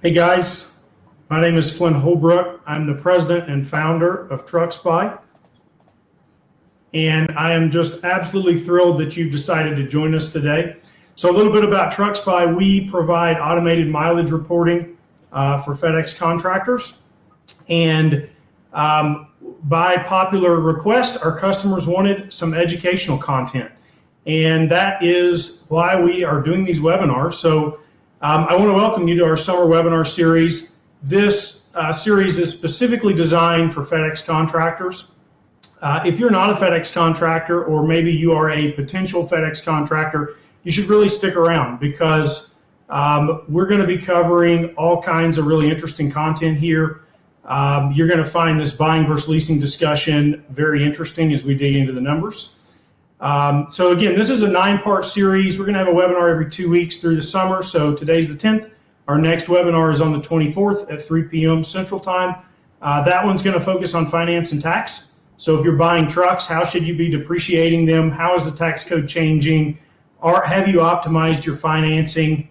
Hey guys, my name is Flynn Holbrook. I'm the president and founder of TruckSpy, and I am just absolutely thrilled that you've decided to join us today. So a little bit about TruckSpy. We provide automated mileage reporting for FedEx contractors, and by popular request, our customers wanted some educational content, and that is why we are doing these webinars. So I want to welcome you to our summer webinar series. This series is specifically designed for FedEx contractors. If you're not a FedEx contractor, or maybe you are a potential FedEx contractor, you should really stick around, because we're going to be covering all kinds of really interesting content here. You're going to find this buying versus leasing discussion very interesting as we dig into the numbers. So again, this is a 9-part series. We're going to have a webinar every 2 weeks through the summer. So today's the 10th. Our next webinar is on the 24th at 3 p.m. Central Time. That one's going to focus on finance and tax. So if you're buying trucks, how should you be depreciating them? How is the tax code changing? Have you optimized your financing?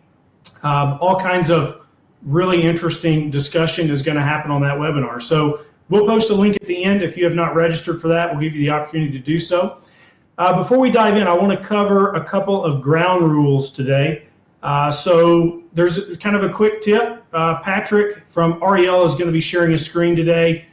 All kinds of really interesting discussion is going to happen on that webinar. So we'll post a link at the end. If you have not registered for that, we'll give you the opportunity to do so. Before we dive in, I want to cover a couple of ground rules today. So there's kind of a quick tip. Patrick from REL is going to be sharing a screen today.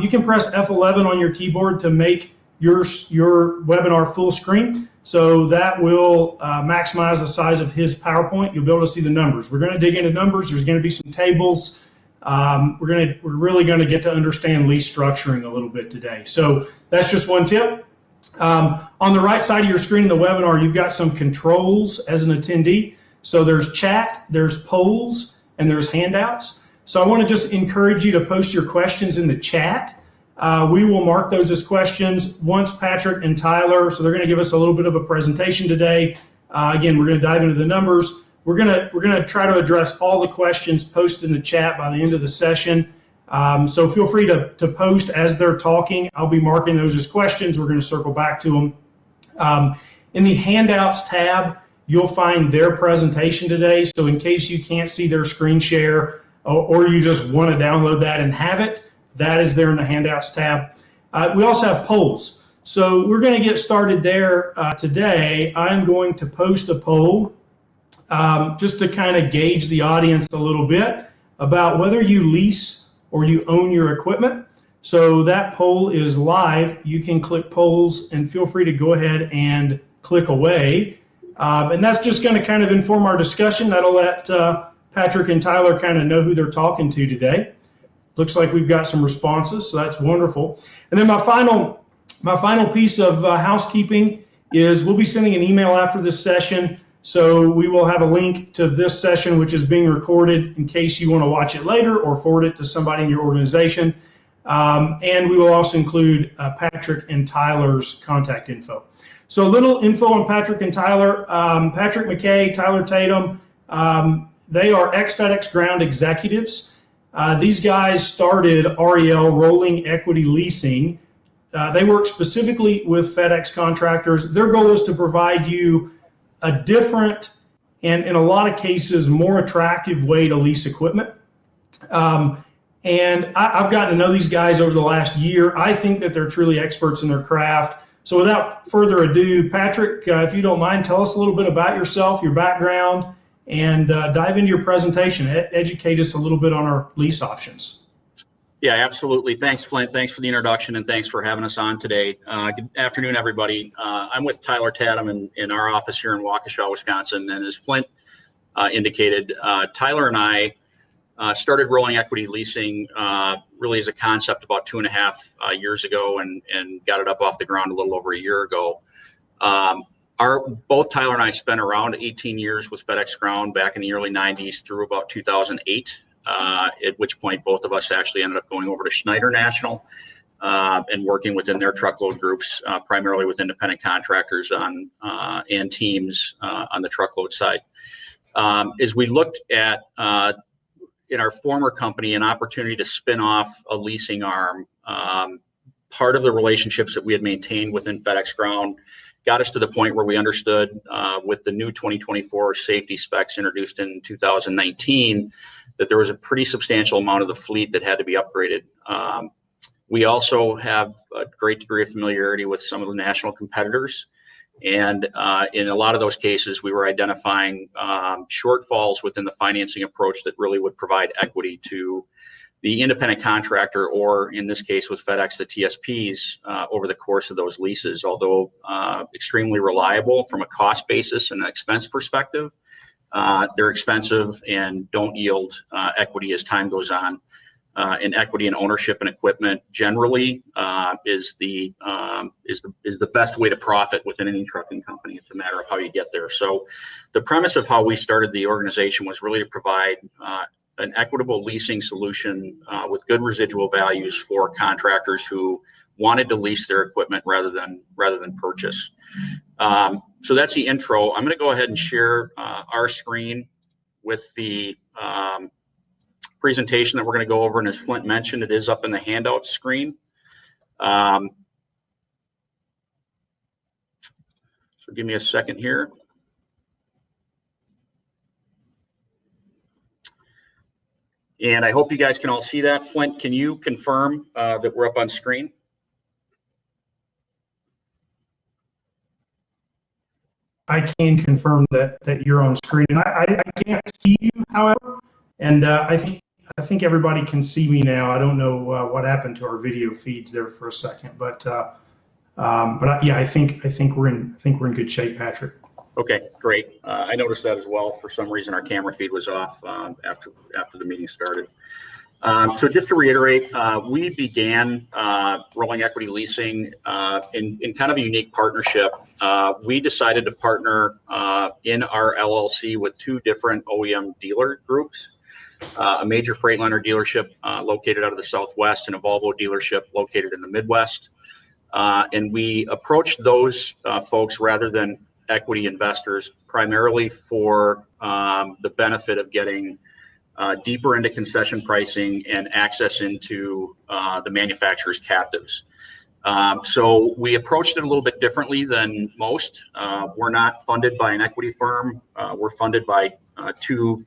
You can press F11 on your keyboard to make your webinar full screen. So that will maximize the size of his PowerPoint. You'll be able to see the numbers. We're going to dig into numbers. There's going to be some tables. We're really going to get to understand lease structuring a little bit today. So that's just one tip. On the right side of your screen in the webinar, you've got some controls as an attendee. So there's chat, there's polls, and there's handouts. So I want to just encourage you to post your questions in the chat. We will mark those as questions once Patrick and Tyler, so they're going to give us a little bit of a presentation today. Again, we're going to dive into the numbers. We're going to try to address all the questions posted in the chat by the end of the session. So feel free to post as they're talking. I'll be marking those as questions. We're going to circle back to them. In the handouts tab, you'll find their presentation today. So in case you can't see their screen share, or you just want to download that and have it, that is there in the handouts tab. We also have polls. So we're going to get started there today. I'm going to post a poll just to kind of gauge the audience a little bit about whether you lease or you own your equipment. So that poll is live. You can click polls and feel free to go ahead and click away. And that's just going to kind of inform our discussion. That'll let Patrick and Tyler kind of know who they're talking to today. Looks like we've got some responses, so that's wonderful. And then my final piece of housekeeping is we'll be sending an email after this session. So we will have a link to this session, which is being recorded in case you want to watch it later or forward it to somebody in your organization. And we will also include Patrick and Tyler's contact info. So a little info on Patrick and Tyler. Patrick McKay, Tyler Tatum, they are ex-FedEx ground executives. These guys started REL, Rolling Equity Leasing. They work specifically with FedEx contractors. Their goal is to provide you a different and, in a lot of cases, more attractive way to lease equipment. And I've gotten to know these guys over the last year. I think that they're truly experts in their craft. So without further ado, Patrick, if you don't mind, tell us a little bit about yourself, your background, and dive into your presentation. Educate us a little bit on our lease options. Yeah, absolutely. Thanks, Flint. Thanks for the introduction, and thanks for having us on today. Good afternoon, everybody. I'm with Tyler Tatum in our office here in Waukesha, Wisconsin. And as Flint indicated, Tyler and I started Rolling Equity Leasing really as a concept about 2.5 years ago, and got it up off the ground a little over a year ago. Both Tyler and I spent around 18 years with FedEx Ground back in the early 90s through about 2008. At which point both of us actually ended up going over to Schneider National and working within their truckload groups, primarily with independent contractors and teams on the truckload side. As we looked at in our former company an opportunity to spin off a leasing arm, part of the relationships that we had maintained within FedEx Ground got us to the point where we understood with the new 2024 safety specs introduced in 2019 that there was a pretty substantial amount of the fleet that had to be upgraded. We also have a great degree of familiarity with some of the national competitors. And in a lot of those cases, we were identifying shortfalls within the financing approach that really would provide equity to the independent contractor, or in this case with FedEx, the TSPs, over the course of those leases. Although extremely reliable from a cost basis and an expense perspective, they're expensive and don't yield equity as time goes on. And equity and ownership and equipment generally is the best way to profit within any trucking company. It's a matter of how you get there. So the premise of how we started the organization was really to provide an equitable leasing solution with good residual values for contractors who wanted to lease their equipment rather than purchase. So that's the intro. I'm going to go ahead and share our screen with the presentation that we're going to go over, and as Flint mentioned, it is up in the handout screen. So give me a second here. And I hope you guys can all see that. Flint, can you confirm that we're up on screen? I can confirm that you're on screen. And I can't see you, however, and I think everybody can see me now. I don't know what happened to our video feeds there for a second, but yeah, I think we're in good shape, Patrick. Okay, great. I noticed that as well. For some reason, our camera feed was off after the meeting started. So just to reiterate, we began rolling equity leasing in kind of a unique partnership. We decided to partner in our LLC with two different OEM dealer groups. A major Freightliner dealership located out of the Southwest and a Volvo dealership located in the Midwest. And we approached those folks rather than equity investors primarily for the benefit of getting deeper into concession pricing and access into the manufacturer's captives. So we approached it a little bit differently than most. We're not funded by an equity firm. We're funded by two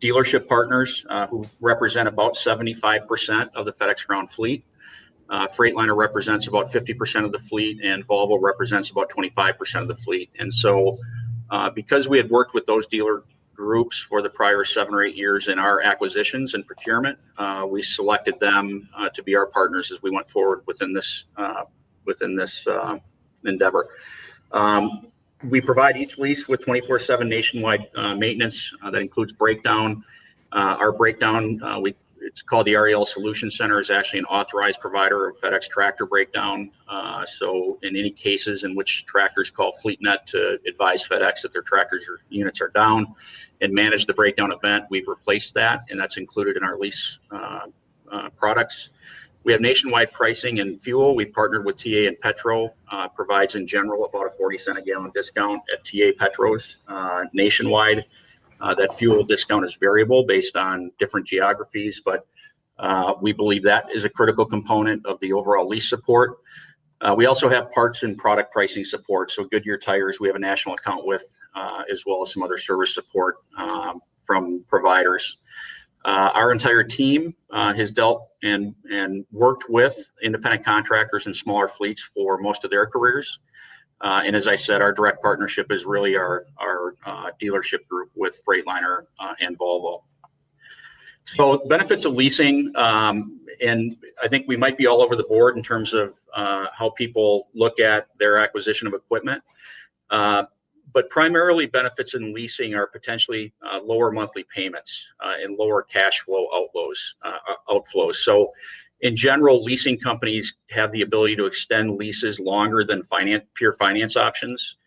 dealership partners who represent about 75% of the FedEx Ground fleet. Freightliner represents about 50% of the fleet, and Volvo represents about 25% of the fleet. And so because we had worked with those dealer groups for the prior 7 or 8 years in our acquisitions and procurement, we selected them to be our partners as we went forward within this endeavor. We provide each lease with 24/7 nationwide maintenance that includes breakdown. Our breakdown, it's called the REL Solution Center, is actually an authorized provider of FedEx tractor breakdown. So in any cases in which tractors call FleetNet to advise FedEx that their tractors or units are down and manage the breakdown event, we've replaced that, and that's included in our lease products. We have nationwide pricing and fuel. We partnered with TA and Petro, provides in general about a 40 cent a gallon discount at TA Petros nationwide. That fuel discount is variable based on different geographies, but we believe that is a critical component of the overall lease support. We also have parts and product pricing support. So Goodyear tires, we have a national account with, as well as some other service support from providers. Our entire team has dealt and worked with independent contractors and smaller fleets for most of their careers. And as I said, our direct partnership is really our dealership group with Freightliner and Volvo. So benefits of leasing, and I think we might be all over the board in terms of how people look at their acquisition of equipment. But primarily benefits in leasing are potentially lower monthly payments and lower cash flow outflows. So in general, leasing companies have the ability to extend leases longer than pure finance options.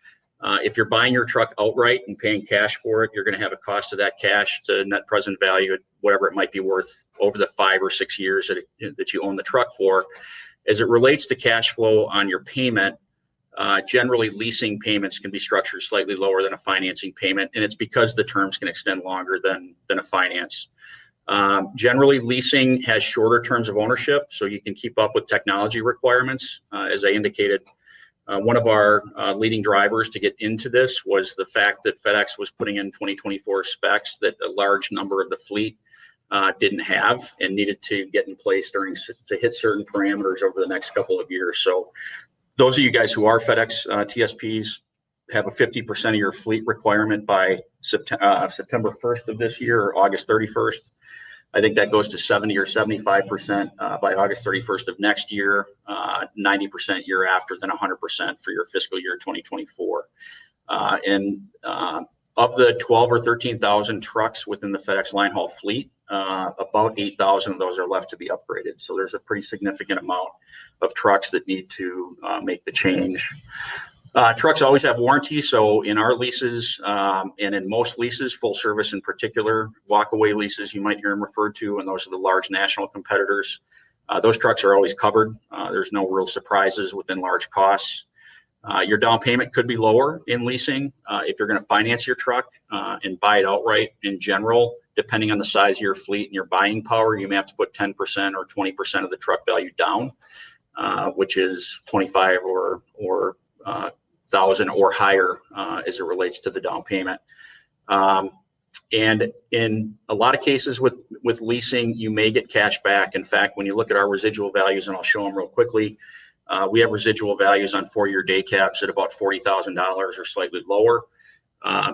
If you're buying your truck outright and paying cash for it, you're going to have a cost of that cash to net present value at whatever it might be worth over the 5 or 6 years that you own the truck for. As it relates to cash flow on your payment, generally leasing payments can be structured slightly lower than a financing payment, and it's because the terms can extend longer than a finance. Generally, leasing has shorter terms of ownership, so you can keep up with technology requirements. As I indicated, One of our leading drivers to get into this was the fact that FedEx was putting in 2024 specs that a large number of the fleet didn't have and needed to get in place to hit certain parameters over the next couple of years. So those of you guys who are FedEx TSPs have a 50% of your fleet requirement by September 1st of this year or August 31st. I think that goes to 70 or 75% by August 31st of next year, 90% year after, then 100% for your fiscal year 2024. Of the 12 or 13,000 trucks within the FedEx line haul fleet, about 8,000 of those are left to be upgraded. So there's a pretty significant amount of trucks that need to make the change. Trucks always have warranty. So in our leases and in most leases, full service in particular, walkaway leases, you might hear them referred to, and those are the large national competitors. Those trucks are always covered. There's no real surprises within large costs. Your down payment could be lower in leasing if you're going to finance your truck and buy it outright. In general, depending on the size of your fleet and your buying power, you may have to put 10% or 20% of the truck value down, which is 25 or 1,000 or higher as it relates to the down payment. And in a lot of cases with leasing, you may get cash back. In fact, when you look at our residual values, and I'll show them real quickly, we have residual values on 4-year day cabs at about $40,000 or slightly lower.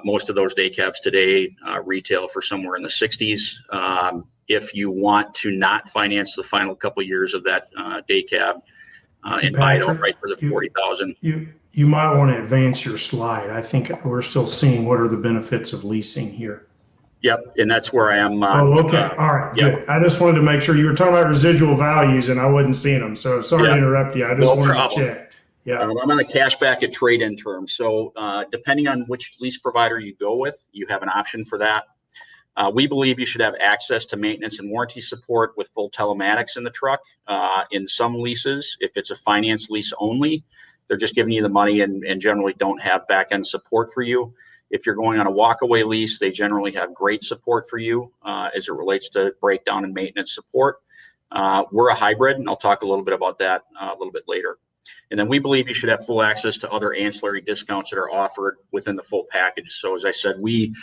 Most of those day cabs today retail for somewhere in the 60s. If you want to not finance the final couple of years of that day cab and buy it outright for the $40,000. You might want to advance your slide. I think we're still seeing what are the benefits of leasing here. Yep, and that's where I am. Okay, all right, yep. Good. I just wanted to make sure you were talking about residual values, and I wasn't seeing them. So sorry to interrupt you. I just wanted to check. Yeah, I'm on a cashback at trade-in terms. So depending on which lease provider you go with, you have an option for that. We believe you should have access to maintenance and warranty support with full telematics in the truck. In some leases, if it's a finance lease only, they're just giving you the money and generally don't have back-end support for you. If you're going on a walkaway lease, they generally have great support for you as it relates to breakdown and maintenance support. We're a hybrid, and I'll talk a little bit about that a little bit later. And then we believe you should have full access to other ancillary discounts that are offered within the full package. So as I said, we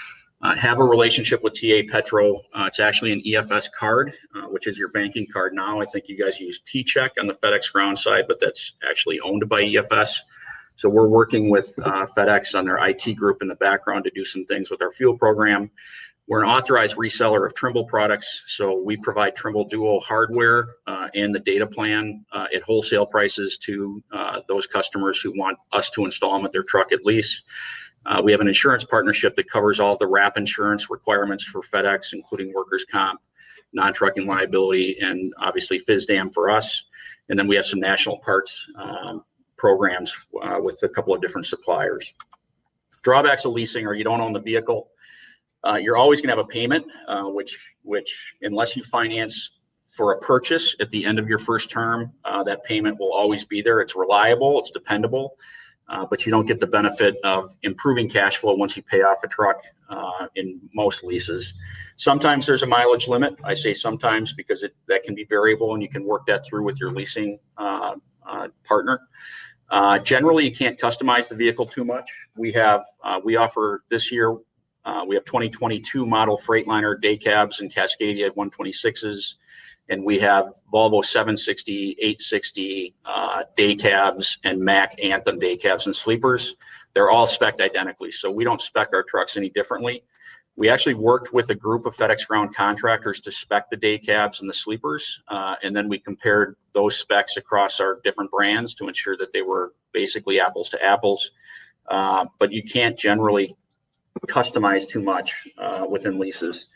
have a relationship with TA Petro. It's actually an EFS card, which is your banking card now. I think you guys use T-Check on the FedEx ground side, but that's actually owned by EFS. So we're working with FedEx on their IT group in the background to do some things with our fuel program. We're an authorized reseller of Trimble products. So we provide Trimble Duo hardware and the data plan at wholesale prices to those customers who want us to install them at their truck at lease. We have an insurance partnership that covers all the wrap insurance requirements for FedEx, including workers' comp, non-trucking liability, and obviously FISDAM for us. And then we have some national parts programs with a couple of different suppliers. Drawbacks of leasing are you don't own the vehicle. You're always going to have a payment, which unless you finance for a purchase at the end of your first term, that payment will always be there. It's reliable, it's dependable. But you don't get the benefit of improving cash flow once you pay off a truck in most leases. Sometimes there's a mileage limit. I say sometimes because that can be variable and you can work that through with your leasing partner. Generally, you can't customize the vehicle too much. We offer this year, we have 2022 model Freightliner day cabs and Cascadia 126s. And we have Volvo 760, 860 day cabs and Mack Anthem day cabs and sleepers. They're all spec'd identically. So we don't spec our trucks any differently. We actually worked with a group of FedEx ground contractors to spec the day cabs and the sleepers. And then we compared those specs across our different brands to ensure that they were basically apples to apples. But you can't generally customize too much within leases.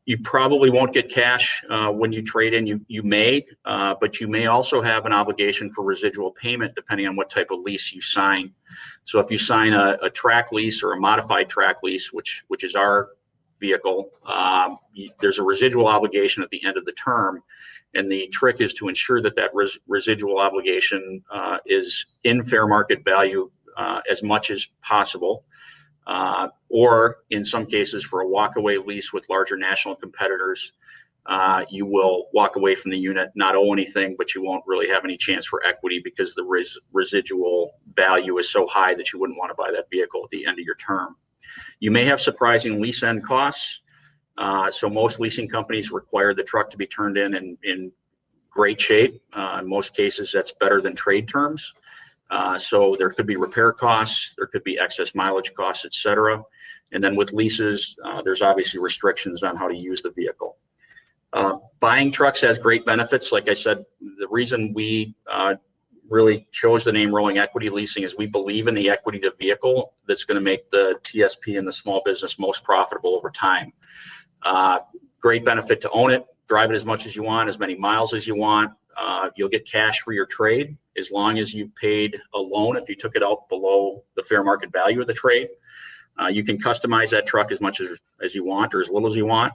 You probably won't get cash when you trade in. You may, but you may also have an obligation for residual payment depending on what type of lease you sign. So if you sign a track lease or a modified track lease, which is our vehicle, there's a residual obligation at the end of the term. And the trick is to ensure that residual obligation is in fair market value as much as possible. Or in some cases for a walkaway lease with larger national competitors, you will walk away from the unit, not owe anything, but you won't really have any chance for equity because the residual value is so high that you wouldn't want to buy that vehicle at the end of your term. You may have surprising lease end costs. So most leasing companies require the truck to be turned in great shape. In most cases, that's better than trade terms. So there could be repair costs, there could be excess mileage costs, et cetera. And then with leases, there's obviously restrictions on how to use the vehicle. Buying trucks has great benefits. Like I said, the reason we really chose the name Rolling Equity Leasing is we believe in the equity to vehicle that's going to make the TSP and the small business most profitable over time. Great benefit to own it, drive it as much as you want, as many miles as you want. You'll get cash for your trade as long as you paid a loan if you took it out below the fair market value of the trade. You can customize that truck as much as you want or as little as you want.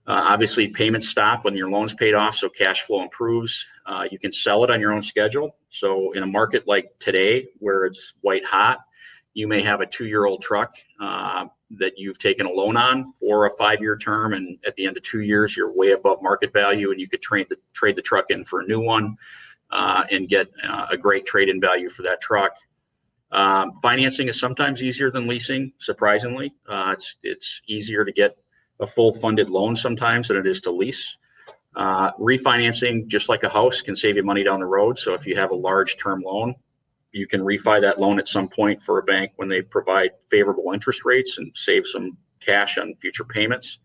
Obviously, payments stop when your loan's paid off, so cash flow improves. You can sell it on your own schedule. So in a market like today, where it's white hot, you may have a 2-year-old truck that you've taken a loan on for a 5-year term, and at the end of 2 years, you're way above market value, and you could trade the truck in for a new one and get a great trade-in value for that truck. Financing is sometimes easier than leasing, surprisingly. It's easier to get a full funded loan sometimes than it is to lease. Refinancing, just like a house, can save you money down the road. So if you have a large term loan, you can refi that loan at some point for a bank when they provide favorable interest rates and save some cash on future payments.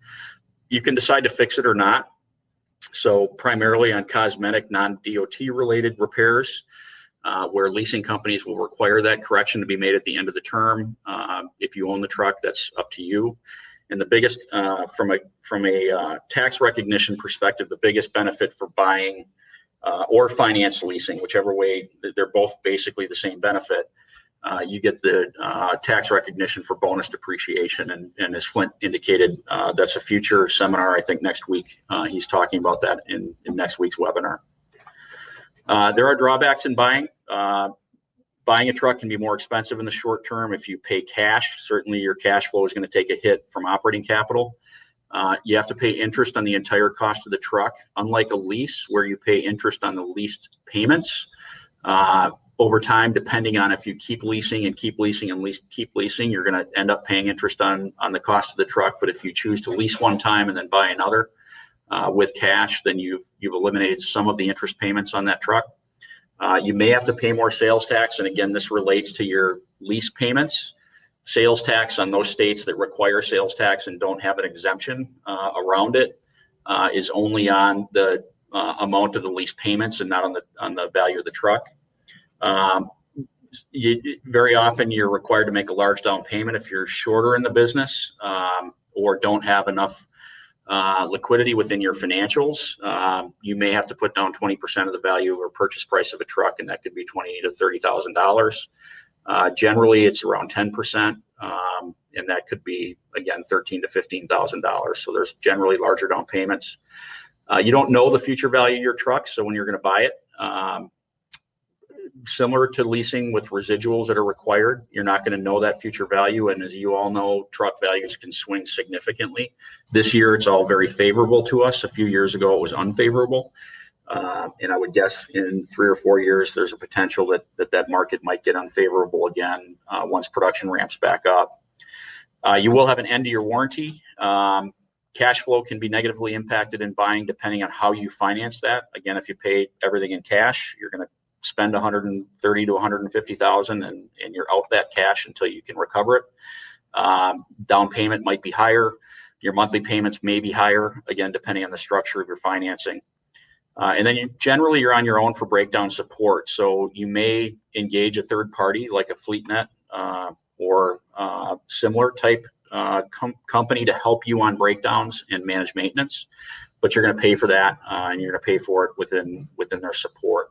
You can decide to fix it or not. So primarily on cosmetic, non-DOT related repairs, where leasing companies will require that correction to be made at the end of the term. If you own the truck, that's up to you. And the biggest, from a tax recognition perspective, the biggest benefit for buying or finance leasing, whichever way, they're both basically the same benefit. You get the tax recognition for bonus depreciation, and as Flint indicated, that's a future seminar. I think next week he's talking about that in next week's webinar. There are drawbacks in buying. Buying a truck can be more expensive in the short term if you pay cash. Certainly your cash flow is going to take a hit from operating capital. You have to pay interest on the entire cost of the truck, unlike a lease where you pay interest on the leased payments. Over time, depending on if you keep leasing and keep leasing and keep leasing, you're going to end up paying interest on the cost of the truck. But if you choose to lease one time and then buy another with cash, then you've eliminated some of the interest payments on that truck. You may have to pay more sales tax, and again, this relates to your lease payments. Sales tax on those states that require sales tax and don't have an exemption around it is only on the amount of the lease payments and not on the value of the truck. Very often you're required to make a large down payment if you're shorter in the business or don't have enough liquidity within your financials. You may have to put down 20% of the value or purchase price of a truck, and that could be $20,000 to $30,000. Generally, it's around 10%, and that could be, again, $13,000 to $15,000. So there's generally larger down payments. You don't know the future value of your truck, so when you're going to buy it, similar to leasing with residuals that are required, you're not going to know that future value. And as you all know, truck values can swing significantly. This year, it's all very favorable to us. A few years ago, it was unfavorable. And I would guess in 3 or 4 years, there's a potential that market might get unfavorable again once production ramps back up. You will have an end to your warranty. Cash flow can be negatively impacted in buying depending on how you finance that. Again, if you pay everything in cash, you're going to spend $130,000 to $150,000 and you're out that cash until you can recover it. Down payment might be higher. Your monthly payments may be higher, again, depending on the structure of your financing. And then generally you're on your own for breakdown support. So you may engage a third party like a FleetNet or similar type company to help you on breakdowns and manage maintenance, but you're going to pay for that and you're going to pay for it within their support.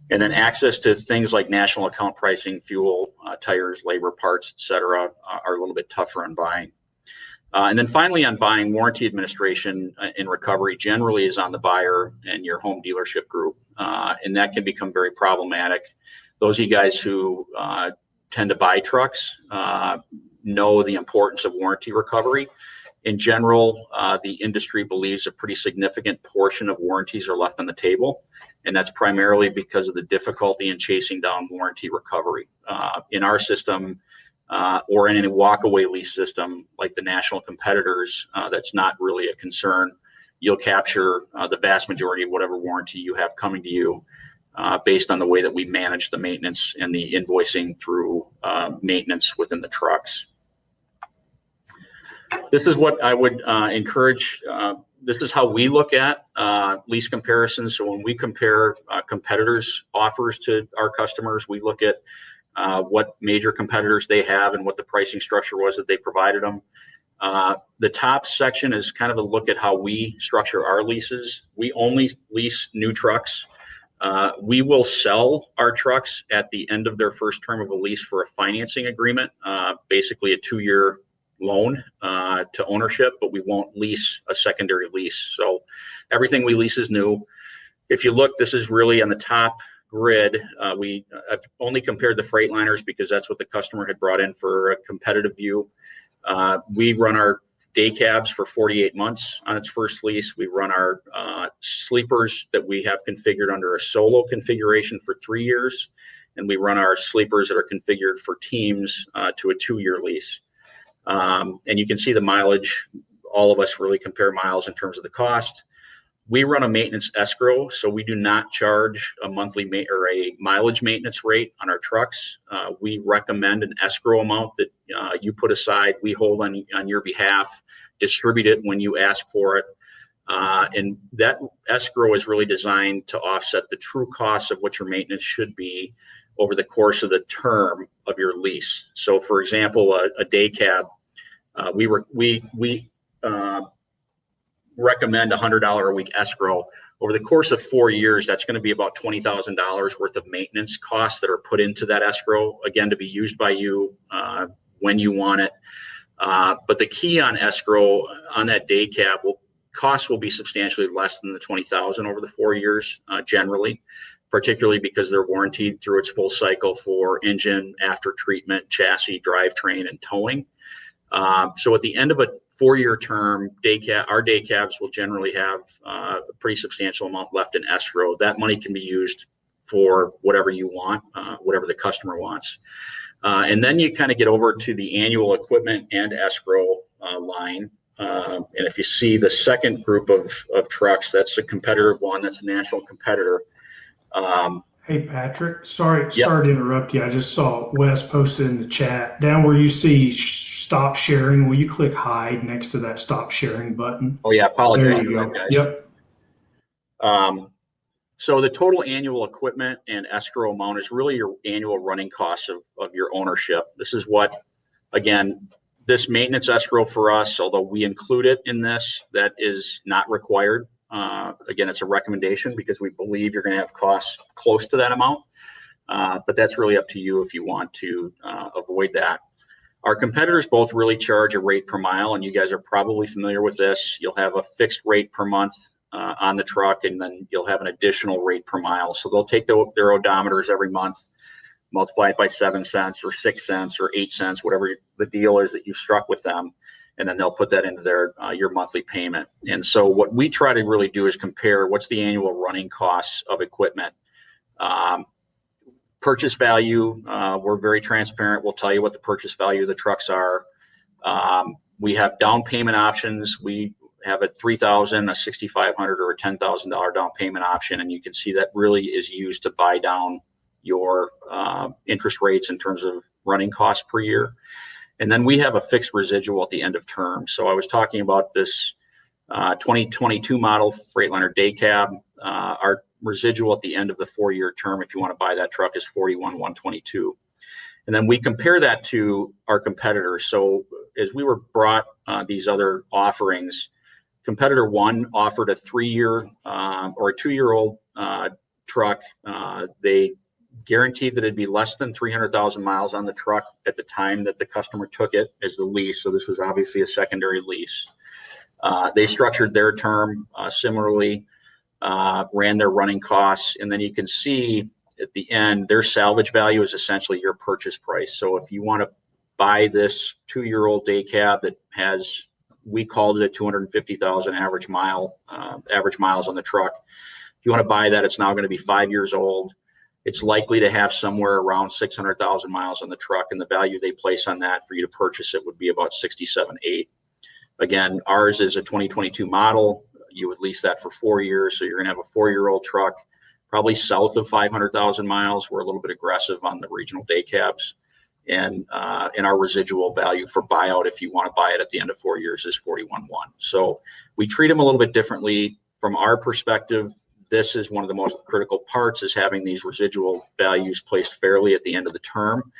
And then access to things like national account pricing, fuel, tires, labor, parts, et cetera, are a little bit tougher on buying. And then finally on buying, warranty administration and recovery generally is on the buyer and your home dealership group. And that can become very problematic. Those of you guys who tend to buy trucks know the importance of warranty recovery. In general, the industry believes a pretty significant portion of warranties are left on the table, and that's primarily because of the difficulty in chasing down warranty recovery. In our system, or in any walkaway lease system like the national competitors, that's not really a concern. You'll capture the vast majority of whatever warranty you have coming to you based on the way that we manage the maintenance and the invoicing through maintenance within the trucks. This is what I would encourage. This is how we look at lease comparisons. So when we compare competitors' offers to our customers, we look at what major competitors they have and what the pricing structure was that they provided them. The top section is kind of a look at how we structure our leases. We only lease new trucks. We will sell our trucks at the end of their first term of a lease for a financing agreement, basically a 2-year loan to ownership, but we won't lease a secondary lease. So everything we lease is new. If you look, this is really on the top grid. I've only compared the Freightliners because that's what the customer had brought in for a competitive view. We run our day cabs for 48 months on its first lease. We run our sleepers that we have configured under a solo configuration for 3 years. And we run our sleepers that are configured for teams to a 2-year lease. And you can see the mileage. All of us really compare miles in terms of the cost. We run a maintenance escrow, so we do not charge a monthly or a mileage maintenance rate on our trucks. We recommend an escrow amount that you put aside. We hold on your behalf, distribute it when you ask for it. And that escrow is really designed to offset the true cost of what your maintenance should be over the course of the term of your lease. So, for example, a day cab, we recommend $100 a week escrow. Over the course of 4 years, that's going to be about $20,000 worth of maintenance costs that are put into that escrow, again, to be used by you when you want it. But the key on escrow on that day cab, costs will be substantially less than the $20,000 over the 4 years generally, particularly because they're warranted through its full cycle for engine, after treatment, chassis, drivetrain, and towing. So at the end of a 4-year term, our day cabs will generally have a pretty substantial amount left in escrow. That money can be used for whatever you want, whatever the customer wants. And then you kind of get over to the annual equipment and escrow line. And if you see the second group of trucks, that's a competitive one. That's a national competitor. Hey, Patrick, sorry Yep. to interrupt you. I just saw Wes posted in the chat. Down where you see stop sharing, will you click hide next to that stop sharing button? Oh, yeah, apologize There you for go. that, guys. Yep. So the total annual equipment and escrow amount is really your annual running costs of your ownership. This is what, again, this maintenance escrow for us, although we include it in this, that is not required. Again, it's a recommendation because we believe you're going to have costs close to that amount, but that's really up to you if you want to avoid that. Our competitors both really charge a rate per mile, and you guys are probably familiar with this. You'll have a fixed rate per month on the truck, and then you'll have an additional rate per mile. So they'll take their odometers every month, multiply it by 7 cents or 6 cents or 8 cents, whatever the deal is that you've struck with them. And then they'll put that into your monthly payment. And so what we try to really do is compare what's the annual running costs of equipment. Purchase value, we're very transparent. We'll tell you what the purchase value of the trucks are. We have down payment options. We have a $3,000, a $6,500, or a $10,000 down payment option. And you can see that really is used to buy down your interest rates in terms of running costs per year. And then we have a fixed residual at the end of term. So I was talking about this 2022 model Freightliner day cab. Our residual at the end of the 4-year term, if you want to buy that truck, is $41,122. And then we compare that to our competitors. So as we were brought these other offerings, competitor one offered a 3-year or a 2-year-old truck. They guaranteed that it'd be less than 300,000 miles on the truck at the time that the customer took it as the lease. So this was obviously a secondary lease. They structured their term similarly, ran their running costs, and then you can see at the end, their salvage value is essentially your purchase price. So if you want to buy this 2-year-old day cab that has we called it a 250,000 average miles on the truck. If you want to buy that, it's now going to be 5 years old. It's likely to have somewhere around 600,000 miles on the truck, and the value they place on that for you to purchase it would be about $67,800. Again, ours is a 2022 model. You would lease that for 4 years, so you're going to have a 4-year-old truck, probably south of 500,000 miles. We're a little bit aggressive on the regional day cabs, and our residual value for buyout, if you want to buy it at the end of 4 years, is $41,100. So we treat them a little bit differently. From our perspective, this is one of the most critical parts, is having these residual values placed fairly at the end of the term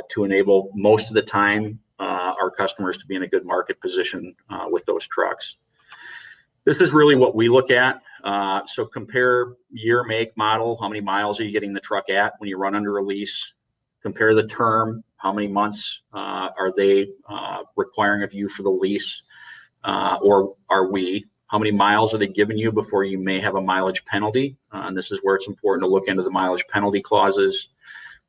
to enable most of the time our customers to be in a good market position with those trucks. This is really what we look at. So compare year, make, model. How many miles are you getting the truck at when you run under a lease? Compare the term. How many months are they requiring of you for the lease, or are we? How many miles are they giving you before you may have a mileage penalty? And this is where it's important to look into the mileage penalty clauses.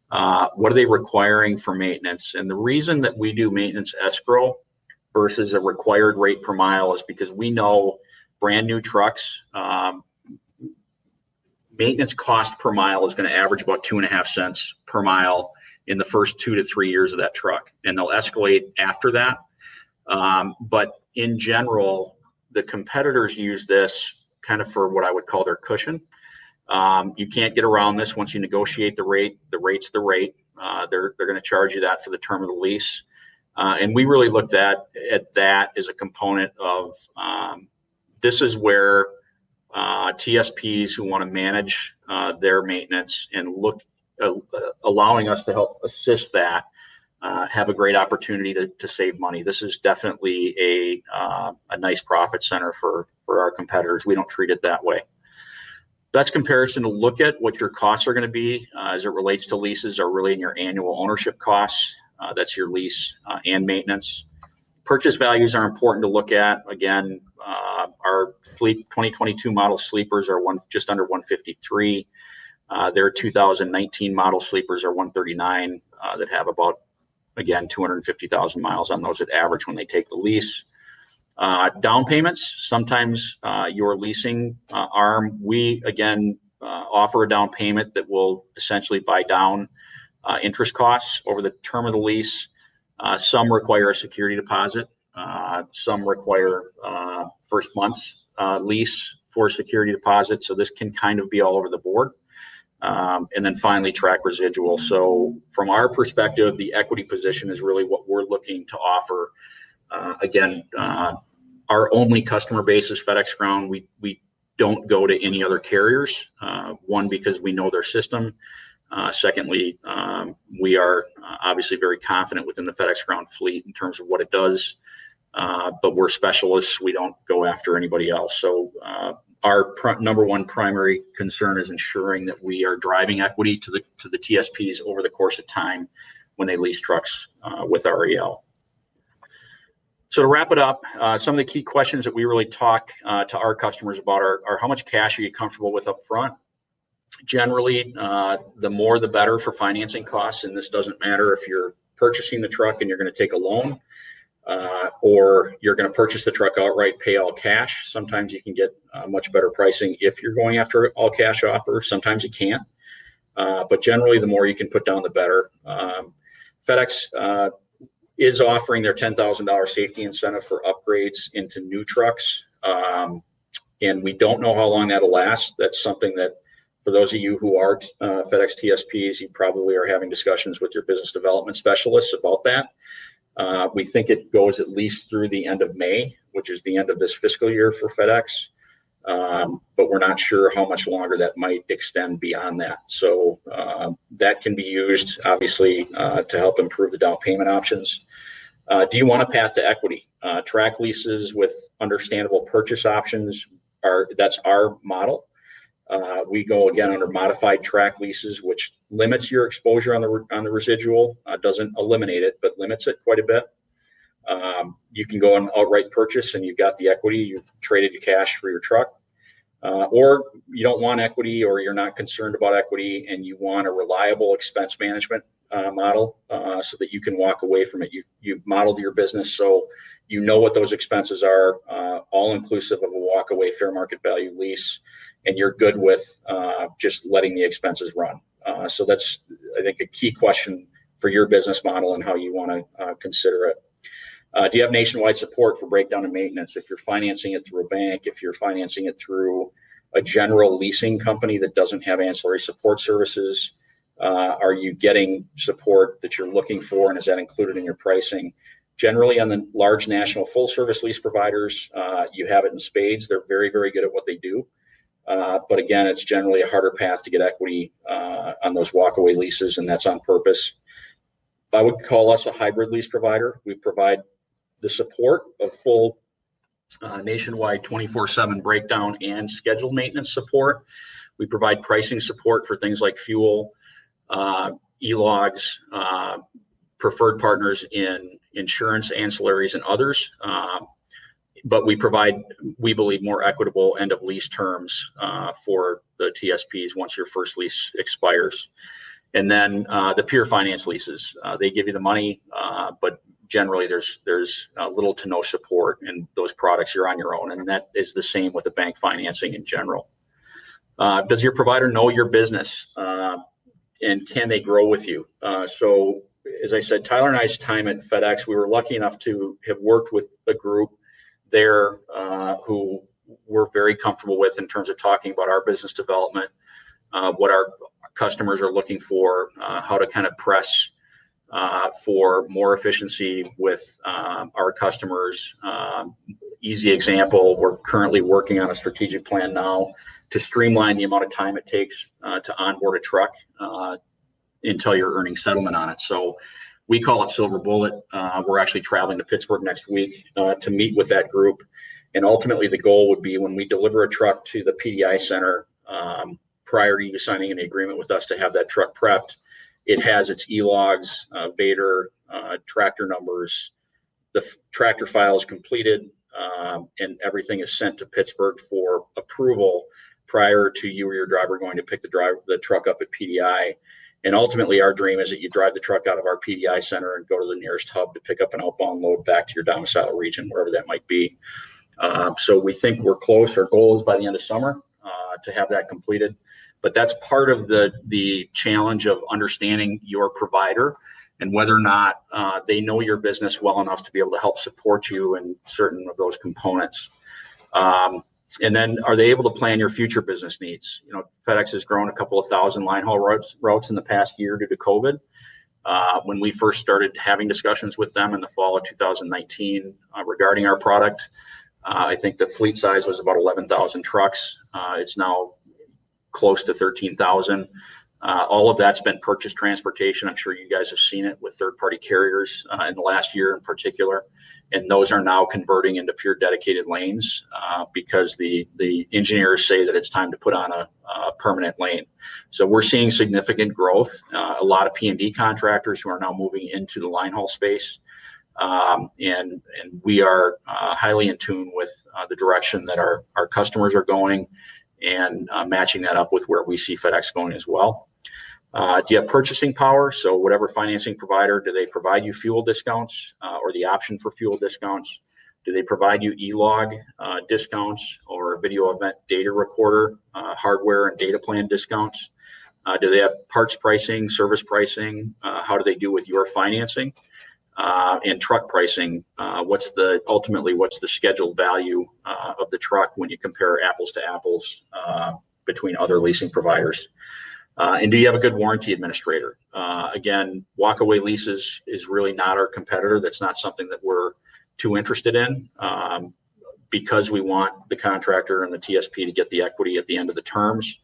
What are they requiring for maintenance? And the reason that we do maintenance escrow versus a required rate per mile is because we know brand new trucks, maintenance cost per mile is going to average about 2.5 cents per mile in the first 2 to 3 years of that truck, and they'll escalate after that. But in general, the competitors use this kind of for what I would call their cushion. You can't get around this. Once you negotiate the rate, the rate's the rate. They're going to charge you that for the term of the lease. And we really looked at that as a component of this is where TSPs who want to manage their maintenance and allowing us to help assist that have a great opportunity to save money. This is definitely a nice profit center for our competitors. We don't treat it that way. That's comparison to look at what your costs are going to be as it relates to leases are really in your annual ownership costs. That's your lease and maintenance. Purchase values are important to look at. Again, our fleet 2022 model sleepers are just under 153. Their 2019 model sleepers are 139 that have about, again, 250,000 miles on those at average when they take the lease. Down payments, sometimes your leasing arm, we again offer a down payment that will essentially buy down interest costs over the term of the lease. Some require a security deposit. Some require first month's lease for a security deposit. So this can kind of be all over the board. And then finally, track residual. So from our perspective, the equity position is really what we're looking to offer. Again, our only customer base is FedEx Ground. We don't go to any other carriers. One, because we know their system. Secondly, we are obviously very confident within the FedEx Ground fleet in terms of what it does. But we're specialists. We don't go after anybody else. So our number one primary concern is ensuring that we are driving equity to the TSPs over the course of time when they lease trucks with REL. So to wrap it up, some of the key questions that we really talk to our customers about are how much cash are you comfortable with up front? Generally, the more the better for financing costs, and this doesn't matter if you're purchasing the truck and you're going to take a loan, or you're going to purchase the truck outright, pay all cash. Sometimes you can get much better pricing if you're going after all cash offer. Sometimes you can't, but generally the more you can put down, the better. FedEx is offering their $10,000 safety incentive for upgrades into new trucks, and we don't know how long that'll last. That's something that, for those of you who are FedEx TSPs, you probably are having discussions with your business development specialists about that. We think it goes at least through the end of May, which is the end of this fiscal year for FedEx. But we're not sure how much longer that might extend beyond that. So that can be used, obviously, to help improve the down payment options. Do you want a path to equity? Track leases with understandable purchase options that's our model. We go again under modified track leases, which limits your exposure on the residual. Doesn't eliminate it, but limits it quite a bit. You can go on outright purchase, and you've got the equity. You've traded your cash for your truck. Or you don't want equity, or you're not concerned about equity, and you want a reliable expense management model so that you can walk away from it. You've modeled your business so you know what those expenses are, all inclusive of a walk away fair market value lease, and you're good with just letting the expenses run. So that's, I think, a key question for your business model and how you want to consider it. Do you have nationwide support for breakdown and maintenance? If you're financing it through a bank, if you're financing it through a general leasing company that doesn't have ancillary support services, are you getting support that you're looking for, and is that included in your pricing? Generally, on the large national full service lease providers, you have it in spades. They're very, very good at what they do. But again, it's generally a harder path to get equity on those walkaway leases, and that's on purpose. I would call us a hybrid lease provider. We provide the support of full nationwide 24/7 breakdown and scheduled maintenance support. We provide pricing support for things like fuel, e-logs, preferred partners in insurance, ancillaries, and others. But we provide, we believe, more equitable end of lease terms for the TSPs once your first lease expires. And then the pure finance leases, they give you the money, but generally there's little to no support in those products. You're on your own, and that is the same with the bank financing in general. Does your provider know your business, and can they grow with you? So as I said, Tyler and I's time at FedEx, we were lucky enough to have worked with a group there who we're very comfortable with in terms of talking about our business development, what our customers are looking for, how to kind of press for more efficiency with our customers. Easy example, we're currently working on a strategic plan now to streamline the amount of time it takes to onboard a truck until you're earning settlement on it. So we call it Silver Bullet. We're actually traveling to Pittsburgh next week to meet with that group. And ultimately, the goal would be when we deliver a truck to the PDI center, prior to you signing any agreement with us to have that truck prepped, it has its e-logs, Vader, tractor numbers, the tractor file is completed, and everything is sent to Pittsburgh for approval prior to you or your driver going to pick the truck up at PDI. And ultimately, our dream is that you drive the truck out of our PDI center and go to the nearest hub to pick up an outbound load back to your domicile region, wherever that might be. So we think we're close. Our goal is by the end of summer to have that completed. But that's part of the challenge of understanding your provider and whether or not they know your business well enough to be able to help support you in certain of those components. And then, are they able to plan your future business needs? You know, FedEx has grown a couple of thousand line haul routes in the past year due to COVID. When we first started having discussions with them in the fall of 2019 regarding our product, I think the fleet size was about 11,000 trucks. It's now close to 13,000. All of that's been purchased transportation. I'm sure you guys have seen it with third-party carriers in the last year in particular. And those are now converting into pure dedicated lanes because the engineers say that it's time to put on a permanent lane. So we're seeing significant growth. A lot of P&D contractors who are now moving into the line haul space. And we are highly in tune with the direction that our customers are going, and matching that up with where we see FedEx going as well. Do you have purchasing power? So whatever financing provider, do they provide you fuel discounts or the option for fuel discounts? Do they provide you e-log discounts or video event data recorder, hardware and data plan discounts? Do they have parts pricing, service pricing? How do they do with your financing? And truck pricing? What's the scheduled value of the truck when you compare apples to apples between other leasing providers? And do you have a good warranty administrator? Again, walkaway leases is really not our competitor. That's not something that we're too interested in because we want the contractor and the TSP to get the equity at the end of the terms.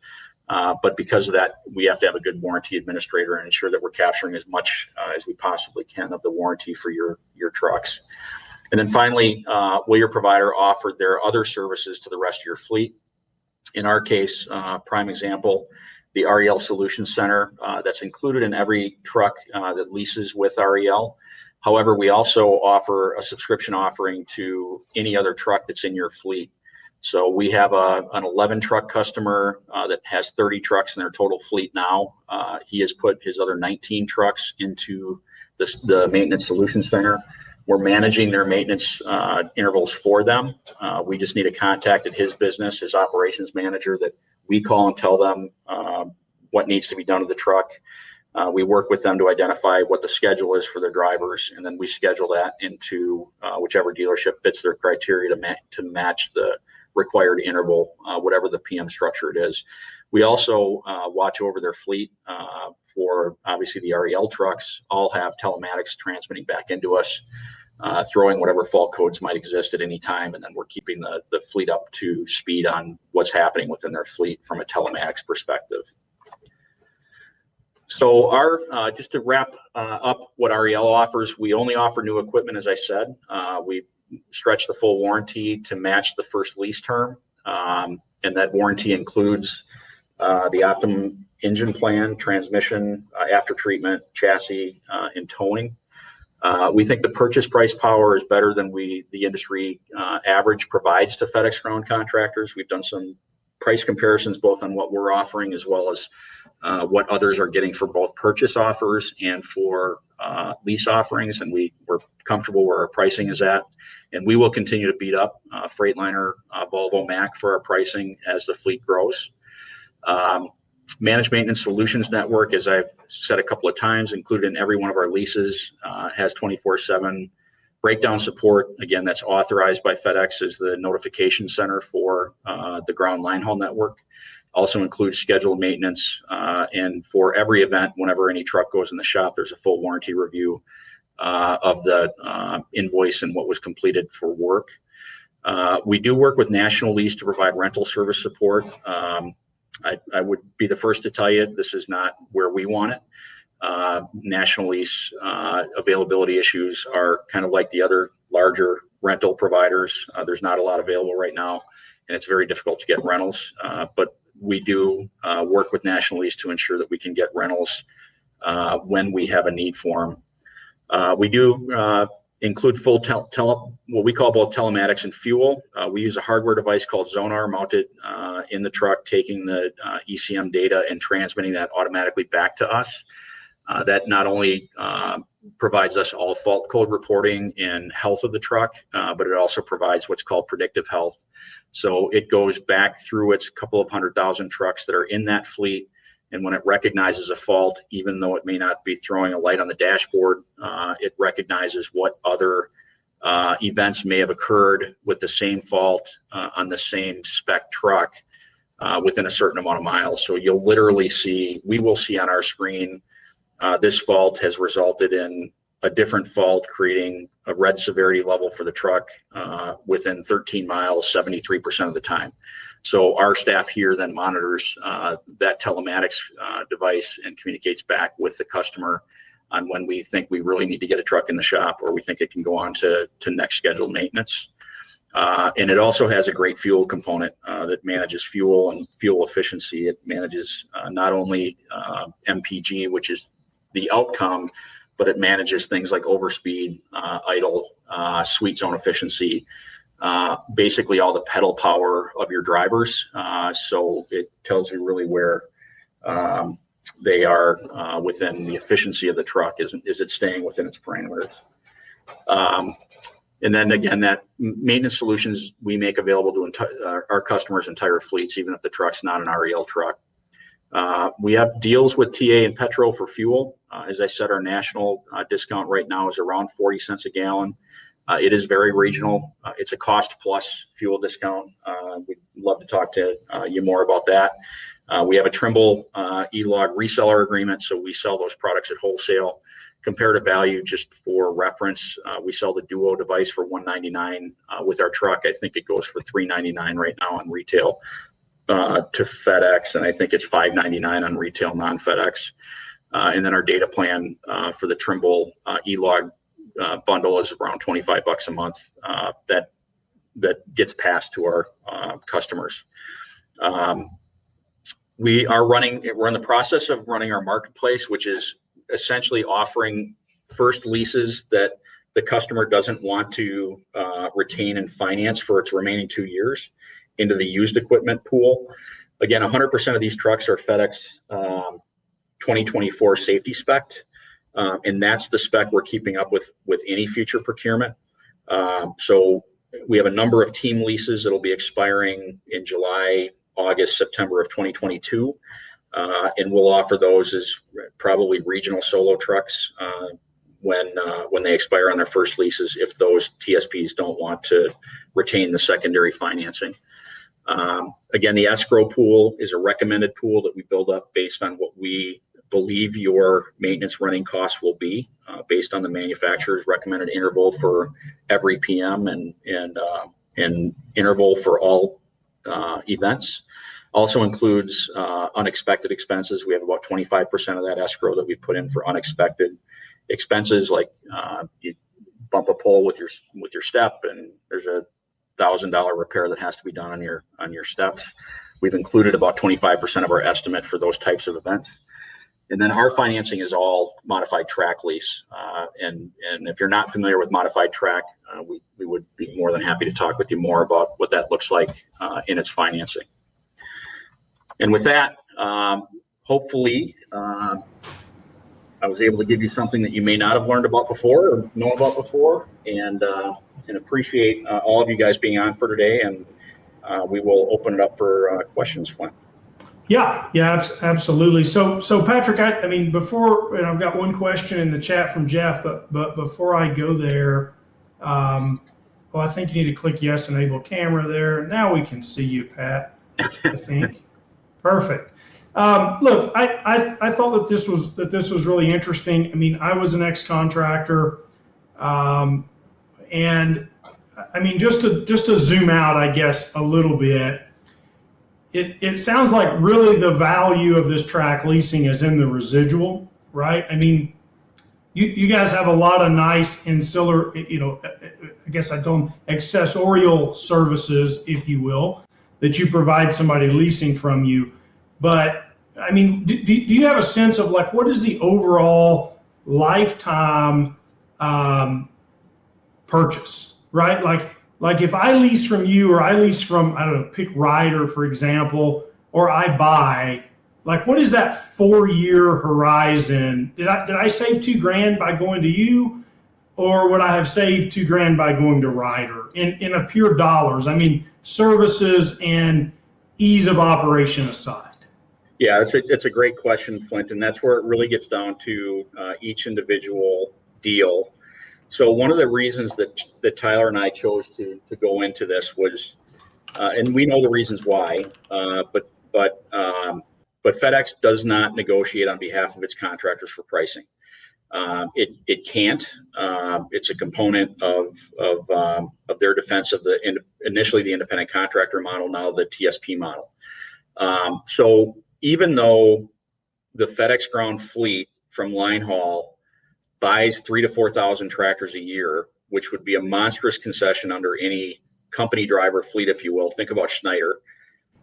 But because of that, we have to have a good warranty administrator and ensure that we're capturing as much as we possibly can of the warranty for your trucks. And then finally, will your provider offer their other services to the rest of your fleet? In our case, prime example, the REL Solutions Center that's included in every truck that leases with REL. However, we also offer a subscription offering to any other truck that's in your fleet. So we have an 11 truck customer that has 30 trucks in their total fleet now. He has put his other 19 trucks into the maintenance solution center. We're managing their maintenance intervals for them. We just need a contact at his business, his operations manager, that we call and tell them what needs to be done to the truck. We work with them to identify what the schedule is for their drivers, and then we schedule that into whichever dealership fits their criteria to match the required interval, whatever the PM structure it is. We also watch over their fleet for, obviously, the REL trucks all have telematics transmitting back into us, throwing whatever fault codes might exist at any time, and then we're keeping the fleet up to speed on what's happening within their fleet from a telematics perspective. So just to wrap up what REL offers, we only offer new equipment, as I said. We stretch the full warranty to match the first lease term, and that warranty includes the Optimum engine plan, transmission, after treatment, chassis, and towing. We think the purchase price power is better than the industry average provides to FedEx ground contractors. We've done some price comparisons both on what we're offering as well as what others are getting for both purchase offers and for lease offerings, and we're comfortable where our pricing is at. And we will continue to beat up Freightliner, Volvo, Mack for our pricing as the fleet grows. Managed Maintenance Solutions Network, as I've said a couple of times, included in every one of our leases, has 24/7 breakdown support. Again, that's authorized by FedEx as the notification center for the ground line haul network. Also includes scheduled maintenance, and for every event, whenever any truck goes in the shop, there's a full warranty review of the invoice and what was completed for work. We do work with National Lease to provide rental service support. I would be the first to tell you this is not where we want it. National Lease availability issues are kind of like the other larger rental providers. There's not a lot available right now, and it's very difficult to get rentals. But we do work with National Lease to ensure that we can get rentals when we have a need for them. We do include full what we call both telematics and fuel. We use a hardware device called Zonar mounted in the truck, taking the ECM data and transmitting that automatically back to us. That not only provides us all fault code reporting and health of the truck, but it also provides what's called predictive health. So it goes back through its couple of 100,000 trucks that are in that fleet, and when it recognizes a fault, even though it may not be throwing a light on the dashboard, it recognizes what other events may have occurred with the same fault on the same spec truck within a certain amount of miles. So you'll literally see, we will see on our screen, this fault has resulted in a different fault, creating a red severity level for the truck within 13 miles, 73% of the time. So our staff here then monitors that telematics device and communicates back with the customer on when we think we really need to get a truck in the shop, or we think it can go on to next scheduled maintenance. And it also has a great fuel component that manages fuel and fuel efficiency. It manages not only MPG, which is the outcome, but it manages things like overspeed, idle, sweet zone efficiency, basically all the pedal power of your drivers. So it tells you really where they are within the efficiency of the truck. Is it staying within its parameters? And then again, that maintenance solutions we make available to our customers' entire fleets, even if the truck's not an REL truck. We have deals with TA and Petro for fuel. As I said, our national discount right now is around 40 cents a gallon. It is very regional. It's a cost plus fuel discount. We'd love to talk to you more about that. We have a Trimble E-Log reseller agreement, so we sell those products at wholesale. Comparative value, just for reference, we sell the Duo device for $199 with our truck. I think it goes for $399 right now on retail to FedEx, and I think it's $599 on retail non-FedEx. And then our data plan for the Trimble E-Log bundle is around $25 a month. That gets passed to our customers. We're in the process of running our marketplace, which is essentially offering first leases that the customer doesn't want to retain and finance for its remaining 2 years. into the used equipment pool. Again, 100% of these trucks are FedEx 2024 safety spec, and that's the spec we're keeping up with any future procurement. So we have a number of team leases that'll be expiring in July, August, September of 2022, and we'll offer those as probably regional solo trucks when they expire on their first leases, if those TSPs don't want to retain the secondary financing. Again, the escrow pool is a recommended pool that we build up based on what we believe your maintenance running costs will be, based on the manufacturer's recommended interval for every PM and interval for all events. Also includes unexpected expenses. We have about 25% of that escrow that we put in for unexpected expenses, like you bump a pole with your step, and there's a $1,000 repair that has to be done on your steps. We've included about 25% of our estimate for those types of events. And then our financing is all modified track lease. And if you're not familiar with modified track, we would be more than happy to talk with you more about what that looks like in its financing. And with that, hopefully, I was able to give you something that you may not have learned about before or know about before, and appreciate all of you guys being on for today. And we will open it up for questions, Flint. Yeah, absolutely. So Patrick, I mean, before, and I've got one question in the chat from Jeff, but before I go there, well, I think you need to click yes, enable camera there. Now we can see you, Pat, I think. Perfect. Look, I thought that this was really interesting. I mean, I was an ex-contractor, and I mean, just to zoom out, I guess, a little bit, it sounds like really the value of this track leasing is in the residual, right? I mean, you guys have a lot of nice ancillary, I guess accessorial services, if you will, that you provide somebody leasing from you. But I mean, do you have a sense of like, what is the overall lifetime purchase, right? Like if I lease from you, or I lease from, I don't know, pick Ryder, for example, or I buy, like, what is that 4-year horizon? Did I save $2,000 by going to you, or would I have saved $2,000 by going to Ryder in a pure dollars? I mean, services and ease of operation aside. Yeah, it's a great question, Flint, and that's where it really gets down to each individual deal. So one of the reasons that Tyler and I chose to go into this was, and we know the reasons why, but FedEx does not negotiate on behalf of its contractors for pricing. It can't. It's a component of their defense of initially the independent contractor model, now the TSP model. So even though the FedEx ground fleet from line haul buys 3,000 to 4,000 tractors a year, which would be a monstrous concession under any company driver fleet, if you will. Think about Schneider.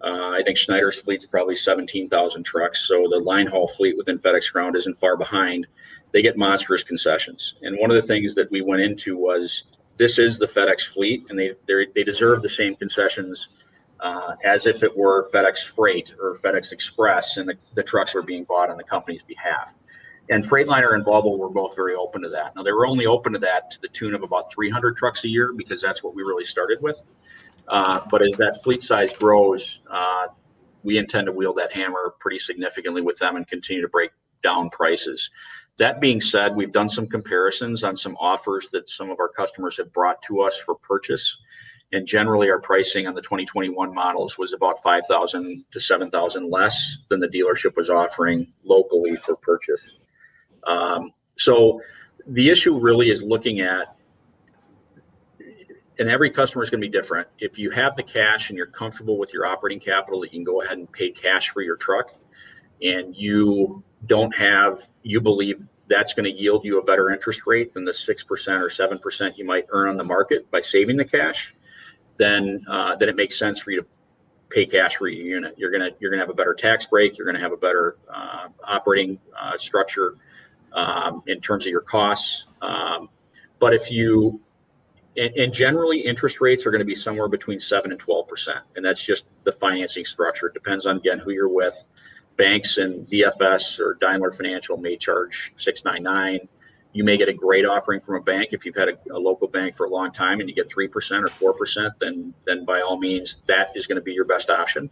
I think Schneider's fleet's probably 17,000 trucks. So the line haul fleet within FedEx ground isn't far behind. They get monstrous concessions. And one of the things that we went into was, this is the FedEx fleet, and they deserve the same concessions as if it were FedEx Freight or FedEx Express, and the trucks were being bought on the company's behalf. And Freightliner and Bubble were both very open to that. Now, they were only open to that to the tune of about 300 trucks a year, because that's what we really started with. But as that fleet size grows, we intend to wield that hammer pretty significantly with them and continue to break down prices. That being said, we've done some comparisons on some offers that some of our customers have brought to us for purchase. And generally, our pricing on the 2021 models was about $5,000 to $7,000 less than the dealership was offering locally for purchase. So the issue really is looking at, and every customer is going to be different. If you have the cash and you're comfortable with your operating capital, that you can go ahead and pay cash for your truck, and you believe that's going to yield you a better interest rate than the 6% or 7% you might earn on the market by saving the cash, then it makes sense for you to pay cash for your unit. You're gonna have a better tax break. You're gonna have a better operating structure in terms of your costs. But if you And generally, interest rates are going to be somewhere between 7 and 12%, and that's just the financing structure. It depends on, again, who you're with. Banks and DFS or Daimler Financial may charge 6.99. You may get a great offering from a bank if you've had a local bank for a long time, and you get 3% or 4%. Then by all means, that is going to be your best option.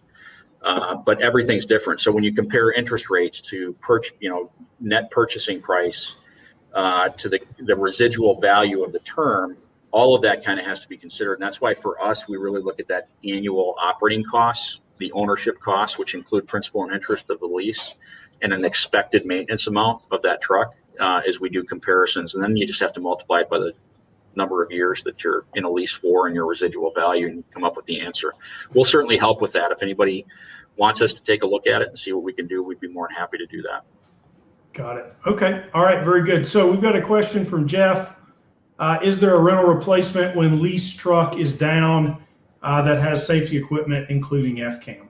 But everything's different. So when you compare interest rates to net purchasing price to the residual value of the term, all of that kind of has to be considered. And that's why for us, we really look at that annual operating costs, the ownership costs, which include principal and interest of the lease, and an expected maintenance amount of that truck as we do comparisons. And then you just have to multiply it by the number of years that you're in a lease for and your residual value and come up with the answer. We'll certainly help with that. If anybody wants us to take a look at it and see what we can do, we'd be more than happy to do that. Got it. Okay. All right. Very good. So we've got a question from Jeff. Is there a rental replacement when lease truck is down that has safety equipment, including FCAM?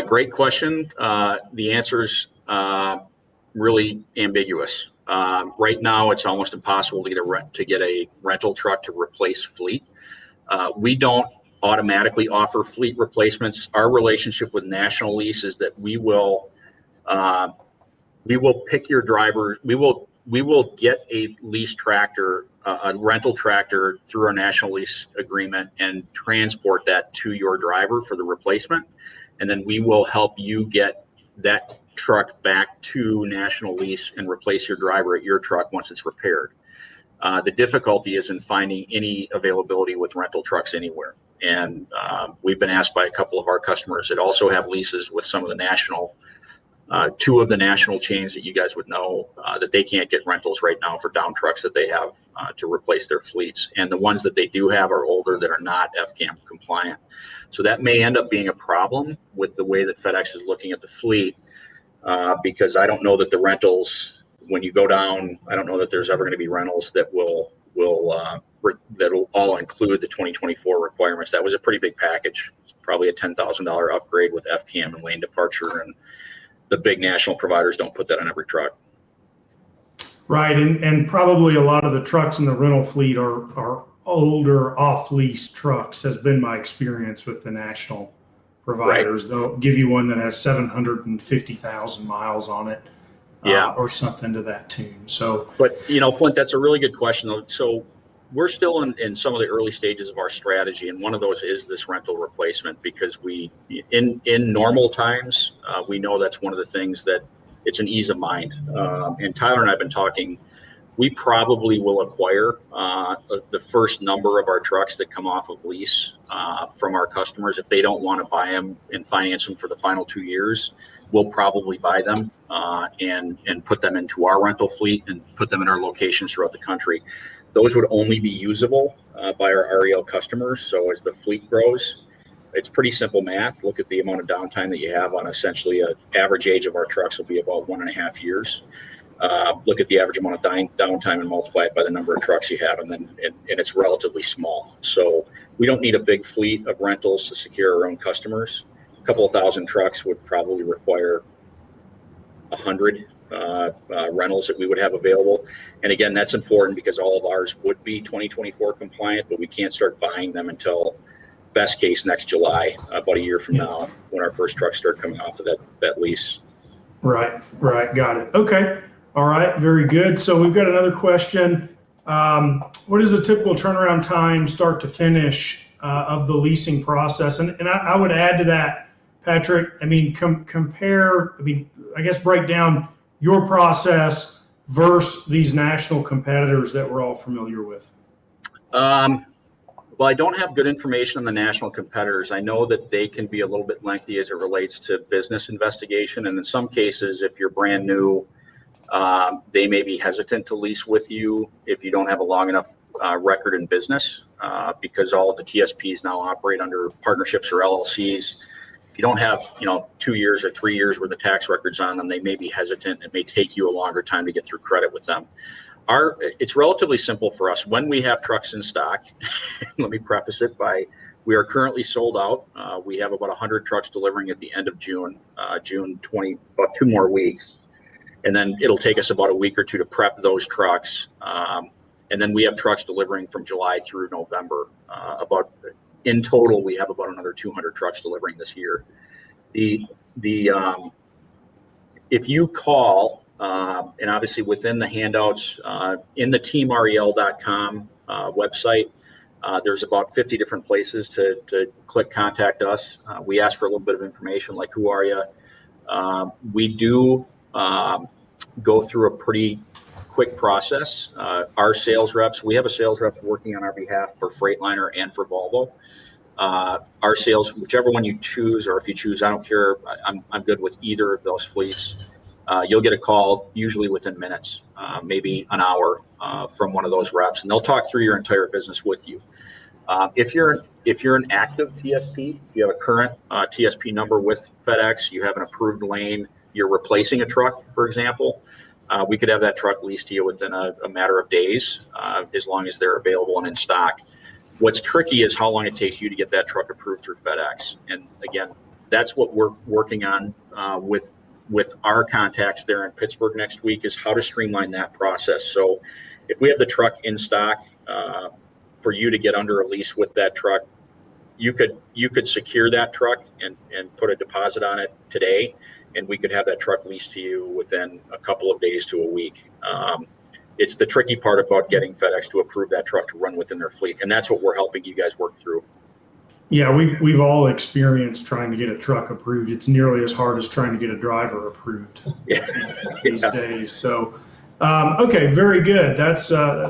Great question. The answer is really ambiguous. Right now, it's almost impossible to get a rental truck to replace fleet. We don't automatically offer fleet replacements. Our relationship with National Lease is that we will pick your driver. We will get a lease tractor, a rental tractor through our National Lease agreement and transport that to your driver for the replacement. And then we will help you get that truck back to National Lease and replace your driver at your truck once it's repaired. The difficulty is in finding any availability with rental trucks anywhere. And we've been asked by a couple of our customers that also have leases with some of the national two of the national chains that you guys would know that they can't get rentals right now for down trucks that they have to replace their fleets. And the ones that they do have are older that are not FCAM compliant. So that may end up being a problem with the way that FedEx is looking at the fleet because I don't know that the rentals, when you go down, I don't know that there's ever going to be rentals that will that'll all include the 2024 requirements. That was a pretty big package. It's probably a $10,000 upgrade with FCAM and lane departure, and the big national providers don't put that on every truck. Right, and probably a lot of the trucks in the rental fleet are older off-lease trucks, has been my experience with the national providers. Right. They'll give you one that has 750,000 miles on it, or something to that tune. So, but Flint, that's a really good question. So we're still in some of the early stages of our strategy, and one of those is this rental replacement, because we, in normal times, we know that's one of the things that it's an ease of mind. And Tyler and I have been talking. We probably will acquire the first number of our trucks that come off of lease from our customers. If they don't want to buy them and finance them for the final 2 years, we'll probably buy them and put them into our rental fleet and put them in our locations throughout the country. Those would only be usable by our REL customers. So as the fleet grows, it's pretty simple math. Look at the amount of downtime that you have on essentially an average age of our trucks will be about 1.5 years. Look at the average amount of downtime and multiply it by the number of trucks you have, and it's relatively small. So we don't need a big fleet of rentals to secure our own customers. A couple of thousand trucks would probably require 100 rentals that we would have available. And again, that's important because all of ours would be 2024 compliant, but we can't start buying them until best case next July, about a year from now, when our first trucks start coming off of that lease. Right, got it. Okay, all right, very good. So we've got another question. What is the typical turnaround time, start to finish, of the leasing process? And I would add to that, Patrick, I mean, I guess break down your process versus these national competitors that we're all familiar with. Well, I don't have good information on the national competitors. I know that they can be a little bit lengthy as it relates to business investigation. And in some cases, if you're brand new, they may be hesitant to lease with you if you don't have a long enough record in business, because all of the TSPs now operate under partnerships or LLCs. If you don't have 2 years or 3 years worth of tax records on them, they may be hesitant. It may take you a longer time to get through credit with them. It's relatively simple for us. When we have trucks in stock, let me preface it by, we are currently sold out. We have about 100 trucks delivering at the end of June, June 20, about 2 more weeks. And then it'll take us about a week or two to prep those trucks. And then we have trucks delivering from July through November. In total, we have about another 200 trucks delivering this year. If you call, and obviously within the handouts, in the teamrel.com website, there's about 50 different places to click contact us. We ask for a little bit of information like who are you? We do go through a pretty quick process. Our sales reps, we have a sales rep working on our behalf for Freightliner and for Volvo. Our sales, whichever one you choose, or if you choose, I don't care, I'm good with either of those fleets. You'll get a call usually within minutes, maybe an hour from one of those reps, and they'll talk through your entire business with you. If you're an active TSP, you have a current TSP number with FedEx, you have an approved lane, you're replacing a truck, for example, we could have that truck leased to you within a matter of days, as long as they're available and in stock. What's tricky is how long it takes you to get that truck approved through FedEx. And again, that's what we're working on with our contacts there in Pittsburgh next week, is how to streamline that process. So if we have the truck in stock, for you to get under a lease with that truck, you could secure that truck and put a deposit on it today, and we could have that truck leased to you within a couple of days to a week. It's the tricky part about getting FedEx to approve that truck to run within their fleet, and that's what we're helping you guys work through. Yeah, we've all experienced trying to get a truck approved. It's nearly as hard as trying to get a driver approved these days. So, okay, very good. That's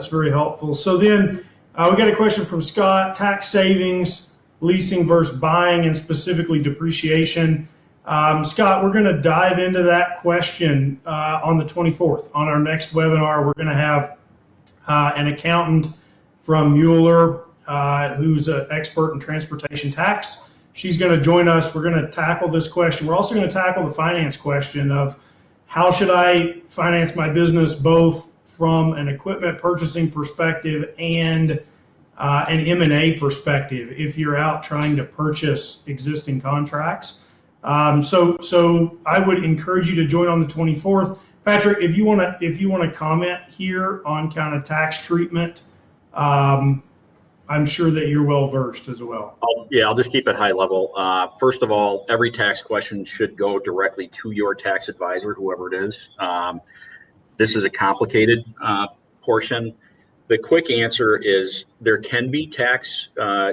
very helpful. So then we got a question from Scott: tax savings, leasing versus buying, and specifically depreciation. Scott, we're going to dive into that question on the 24th. On our next webinar, we're going to have an accountant from Mueller, who's an expert in transportation tax. She's going to join us. We're going to tackle this question. We're also going to tackle the finance question of how should I finance my business, both from an equipment purchasing perspective and an M&A perspective if you're out trying to purchase existing contracts. So I would encourage you to join on the 24th. Patrick, if you want to comment here on kind of tax treatment, I'm sure that you're well versed as well. I'll just keep it high level. First of all, every tax question should go directly to your tax advisor, whoever it is. This is a complicated portion. The quick answer is there can be tax.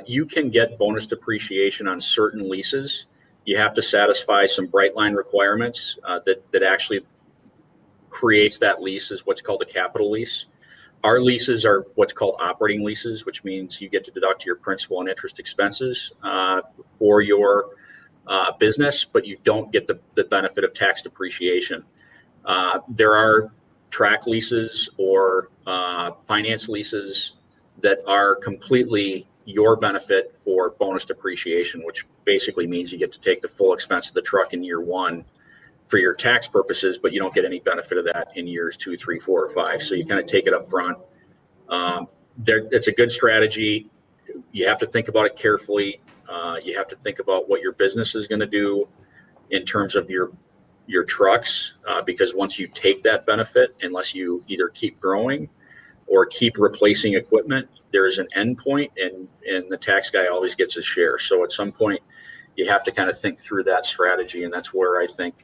You can get bonus depreciation on certain leases. You have to satisfy some bright line requirements that actually creates that lease as what's called a capital lease. Our leases are what's called operating leases, which means you get to deduct your principal and interest expenses for your business, but you don't get the benefit of tax depreciation. There are track leases or finance leases that are completely your benefit for bonus depreciation, which basically means you get to take the full expense of the truck in year one for your tax purposes, but you don't get any benefit of that in years 2, 3, 4, or 5. So you kind of take it up front. It's a good strategy. You have to think about it carefully. You have to think about what your business is going to do in terms of your trucks, because once you take that benefit, unless you either keep growing or keep replacing equipment, there's an end point, and the tax guy always gets his share. So at some point, you have to kind of think through that strategy, and that's where I think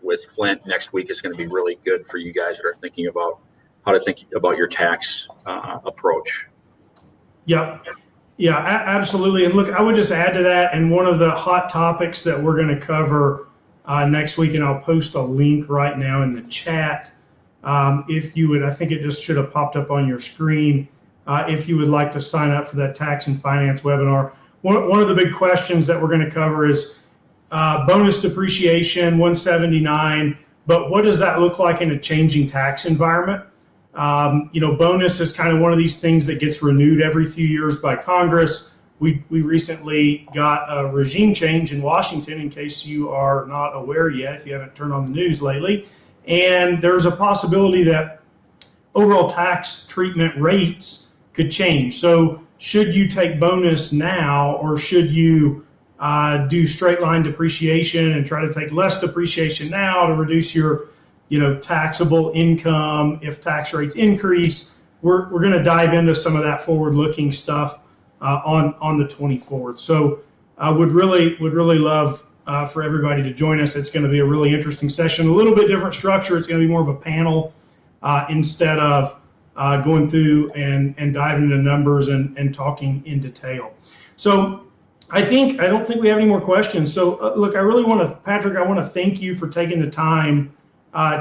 with Flint next week is going to be really good for you guys that are thinking about how to think about your tax approach. Yeah, absolutely. And look, I would just add to that, and one of the hot topics that we're going to cover next week, and I'll post a link right now in the chat. If you would, I think it just should have popped up on your screen. If you would like to sign up for that tax and finance webinar. One of the big questions that we're going to cover is bonus depreciation, 179, but what does that look like in a changing tax environment? Bonus is kind of one of these things that gets renewed every few years by Congress. We recently got a regime change in Washington, in case you are not aware yet, if you haven't turned on the news lately. And there's a possibility that overall tax treatment rates could change. So should you take bonus now, or should you do straight line depreciation and try to take less depreciation now to reduce your taxable income if tax rates increase? we're going to dive into some of that forward-looking stuff on the 24th. So I would really love for everybody to join us. It's going to be a really interesting session, a little bit different structure. It's going to be more of a panel instead of going through and diving into numbers and talking in detail. So I don't think we have any more questions. So look, Patrick, I want to thank you for taking the time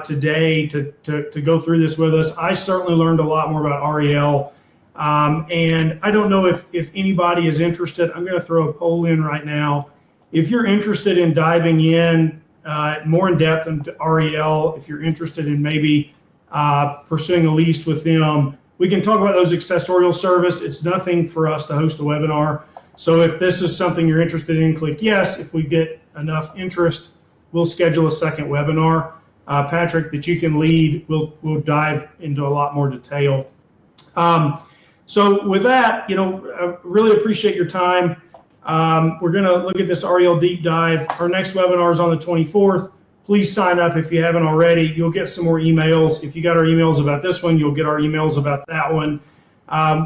today to go through this with us. I certainly learned a lot more about REL. And I don't know if anybody is interested. I'm going to throw a poll in right now. If you're interested in diving in more in depth into REL, if you're interested in maybe pursuing a lease with them, we can talk about those accessorial service. It's nothing for us to host a webinar. So if this is something you're interested in, click yes. If we get enough interest, we'll schedule a second webinar. Patrick, that you can lead, we'll dive into a lot more detail. So with that, I really appreciate your time. We're going to look at this REL deep dive. Our next webinar is on the 24th. Please sign up if you haven't already. You'll get some more emails. If you got our emails about this one, you'll get our emails about that one.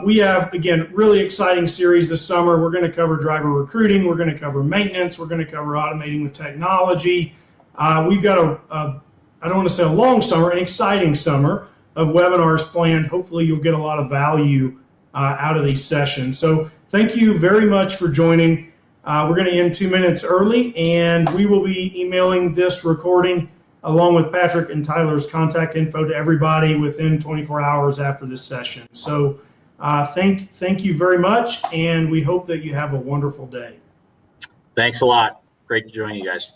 We have, again, really exciting series this summer. We're going to cover driver recruiting. We're going to cover maintenance. We're going to cover automating with technology. We've got I don't want to say a long summer, an exciting summer of webinars planned. Hopefully you'll get a lot of value out of these sessions. So thank you very much for joining. We're going to end 2 minutes early, and we will be emailing this recording along with Patrick and Tyler's contact info to everybody within 24 hours after this session. So thank you very much, and we hope that you have a wonderful day. Thanks a lot. Great to join you guys.